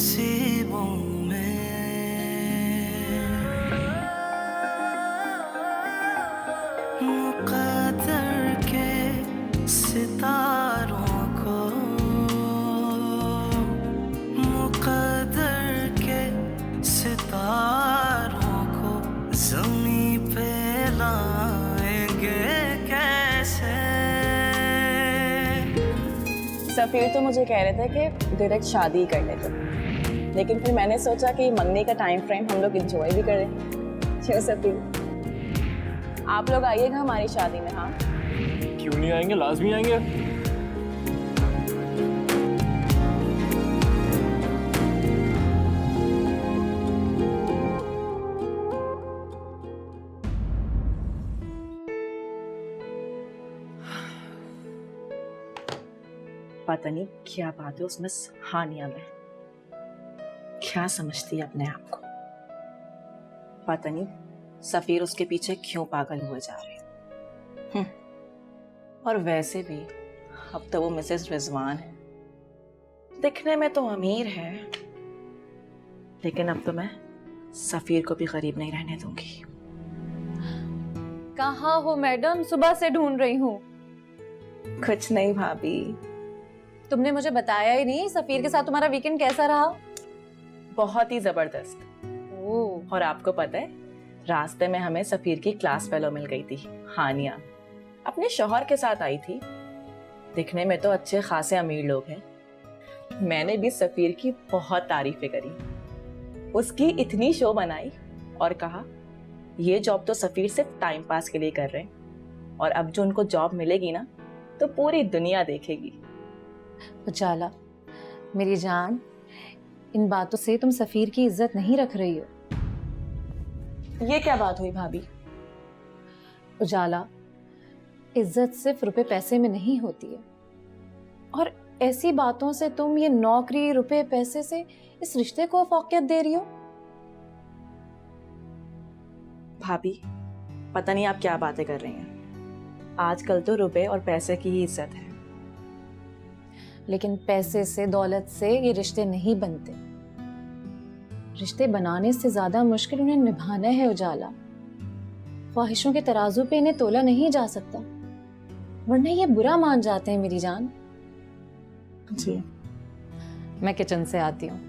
नसीबों में मुक़द्दर के सितारों को, मुक़द्दर के सितारों को ज़मीं पे लाएंगे कैसे। सफीर तो मुझे कह रहे थे कि डायरेक्ट शादी ही कर लेते, लेकिन फिर मैंने सोचा कि मंगनी का टाइम फ्रेम हम लोग एंजॉय भी करें। क्यों सफीर, आप लोग आइएगा हमारी शादी में। हाँ क्यों नहीं आएंगे, लाजमी आएंगे। पता नहीं क्या बात है उसमें हानिया में, क्या समझती है अपने आप को। पता नहीं सफीर उसके पीछे क्यों पागल हुए जा रहे हैं। और वैसे भी अब तो वो मिसेस रिजवान है, दिखने में तो अमीर है, लेकिन अब तो मैं सफीर को भी गरीब नहीं रहने दूंगी। कहाँ हो मैडम, सुबह से ढूंढ रही हूँ। कुछ नहीं भाभी। तुमने मुझे बताया ही नहीं, सफीर के साथ तुम्हारा वीकेंड कैसा रहा? बहुत ही जबरदस्त। ओह, और आपको पता है, रास्ते में हमें सफीर की क्लास फेलो मिल गई थी, हानिया। अपने शौहर के साथ आई थी, दिखने में तो अच्छे खासे अमीर लोग हैं। मैंने भी सफीर की बहुत तारीफें करी, उसकी इतनी शो बनाई और कहा ये जॉब तो सफीर सिर्फ टाइम पास के लिए कर रहे हैं, और अब जो उनको जॉब मिलेगी ना तो पूरी दुनिया देखेगी। उजाला मेरी जान, इन बातों से तुम सफीर की इज्जत नहीं रख रही हो। ये क्या बात हुई भाभी? उजाला, इज्जत सिर्फ रुपए पैसे में नहीं होती है, और ऐसी बातों से तुम ये नौकरी रुपए पैसे से इस रिश्ते को फौकियत दे रही हो। भाभी पता नहीं आप क्या बातें कर रही हैं, आजकल तो रुपए और पैसे की ही इज्जत है। लेकिन पैसे से, दौलत से ये रिश्ते नहीं बनते। रिश्ते बनाने से ज्यादा मुश्किल उन्हें निभाना है उजाला। ख्वाहिशों के तराजू पे इन्हें तोला नहीं जा सकता, वरना ये बुरा मान जाते हैं मेरी जान। जी मैं किचन से आती हूँ।